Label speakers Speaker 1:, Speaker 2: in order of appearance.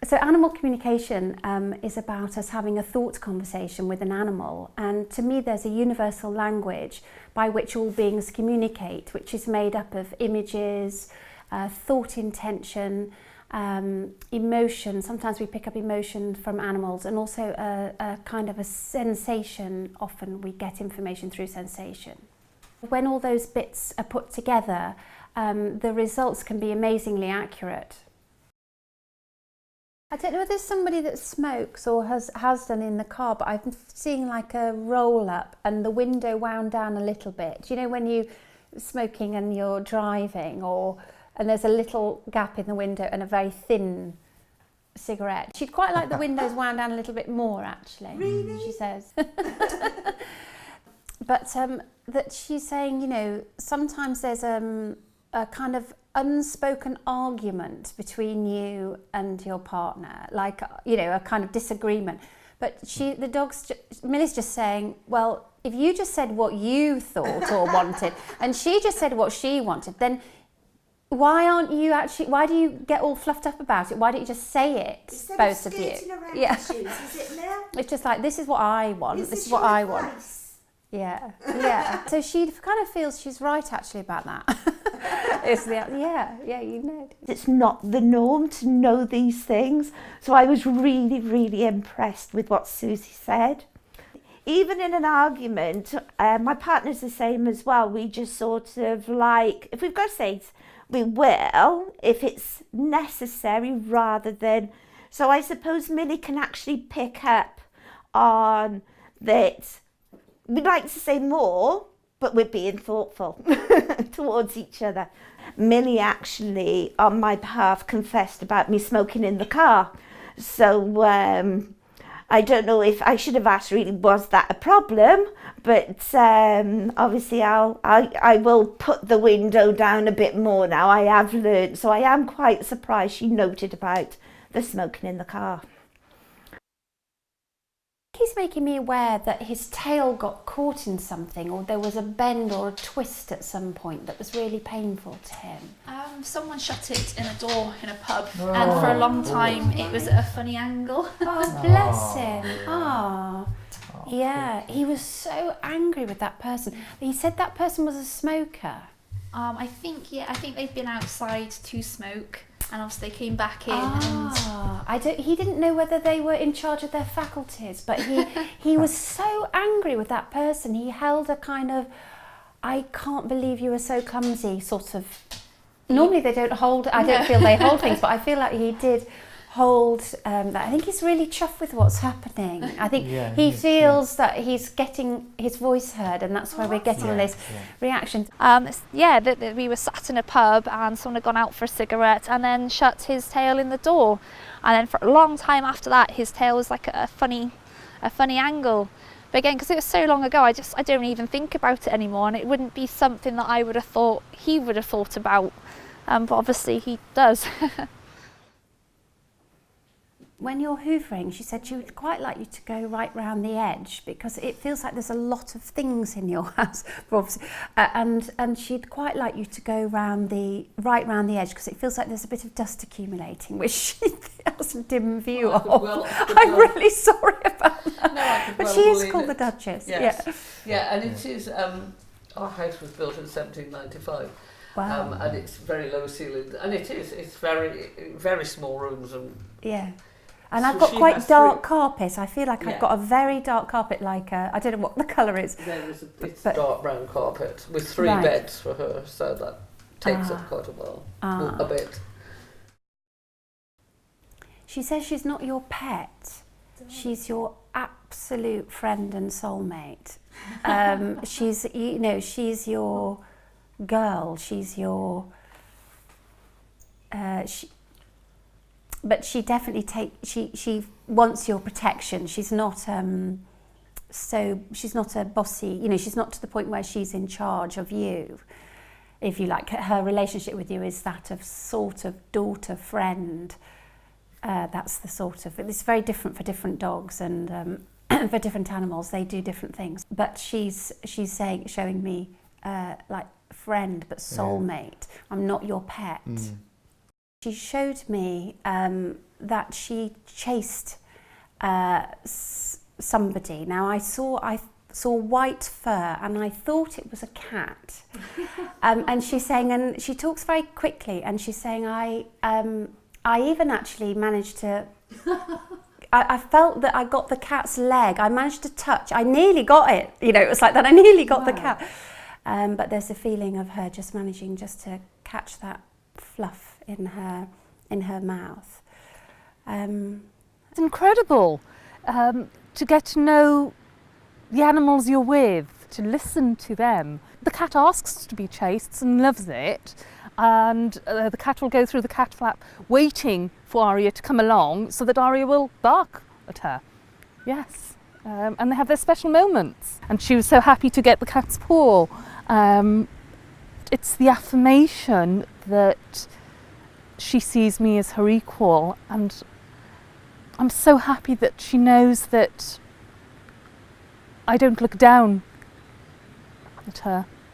Speaker 1: So animal communication is about us having a thought conversation with an animal, and to me there's a universal language by which all beings communicate, which is made up of images, thought intention, emotion. Sometimes we pick up emotion from animals, and also a kind of a sensation. Often we get information through sensation. When all those bits are put together, the results can be amazingly accurate. I don't know if there's somebody that smokes or has done in the car, but I've been seeing like a roll up and the window wound down a little bit. Do you know when you're smoking and you're driving, and there's a little gap in the window and a very thin cigarette? She'd quite like the windows wound down a little bit more, actually. Really? She says. But that she's saying, you know, sometimes there's a kind of unspoken argument between you and your partner, like, you know, a kind of disagreement. But Millie's just saying, well, if you just said what you thought or wanted, and she just said what she wanted, then why do you get all fluffed up about it? Why don't you just say it, both of you? Yeah. Is it now? It's just like, this is what I want, this is what I want. Yeah, yeah. So she kind of feels she's right actually about that. Yeah, you know.
Speaker 2: It's not the norm to know these things. So I was really, really impressed with what Susie said. Even in an argument, my partner's the same as well. We just sort of like, if we've got to say it, we will, if it's necessary, rather than... So I suppose Millie can actually pick up on that. We'd like to say more, but we're being thoughtful towards each other. Millie actually, on my behalf, confessed about me smoking in the car. So I don't know if I should have asked, really, was that a problem? But obviously I will put the window down a bit more now. I have learned, so I am quite surprised she noted about the smoking in the car.
Speaker 1: He's making me aware that his tail got caught in something, or there was a bend or a twist at some point that was really painful to him.
Speaker 3: Someone shut it in a door in a pub, and for a long time it was at a funny angle.
Speaker 1: Oh, bless him. Oh. Yeah, he was so angry with that person. He said that person was a smoker.
Speaker 3: I think they've been outside to smoke, and obviously they came back in.
Speaker 1: He didn't know whether they were in charge of their faculties, but he was so angry with that person. He held a kind of, I can't believe you were so clumsy sort of. Normally they don't hold, I don't feel they hold things, but I feel like he did hold that. I think he's really chuffed with what's happening. I think he feels that he's getting his voice heard, and that's why we're getting this reaction.
Speaker 3: That we were sat in a pub and someone had gone out for a cigarette and then shut his tail in the door, and then for a long time after that his tail was like a funny angle. But again, because it was so long ago, I don't even think about it anymore, and it wouldn't be something that I would have thought he would have thought about, but obviously he does.
Speaker 1: When you're hoovering, she said she would quite like you to go right round the edge, because it feels like there's a lot of things in your house, obviously, and she'd quite like you to go right round the edge, because it feels like there's a bit of dust accumulating, which she has a dim view of. I'm really sorry about that. But she is called the Duchess.
Speaker 4: Yes. Yeah, and it is. Our house was built in 1795.
Speaker 1: Wow.
Speaker 4: And it's very low ceilinged, and it's very, very small rooms.
Speaker 1: And I've got quite dark carpet. I feel like I've got a very dark carpet, like I don't know what the colour is.
Speaker 4: It's dark brown carpet with 3 beds for her, so that takes up quite a while, a bit.
Speaker 1: She says she's not your pet. She's your absolute friend and soulmate. She's your girl. She's your. But she definitely she wants your protection. She's not she's not a bossy, she's not to the point where she's in charge of you, if you like. Her relationship with you is that of sort of daughter friend. That's the sort of, it's very different for different dogs, and for different animals they do different things. But she's showing me like friend but soulmate. I'm not your pet. She showed me that she chased somebody. Now I saw white fur and I thought it was a cat. And she's saying, and she talks very quickly, and she's saying, I even actually managed to, I felt that I got the cat's leg. I managed to touch, I nearly got it. You know, it was like that, I nearly got the cat. But there's a feeling of her just managing just to catch that fluff in her mouth.
Speaker 5: It's incredible to get to know the animals you're with, to listen to them. The cat asks to be chased and loves it, and the cat will go through the cat flap waiting for Aria to come along so that Aria will bark at her. Yes, and they have their special moments. And she was so happy to get the cat's paw. It's the affirmation that she sees me as her equal, and I'm so happy that she knows that I don't look down at her.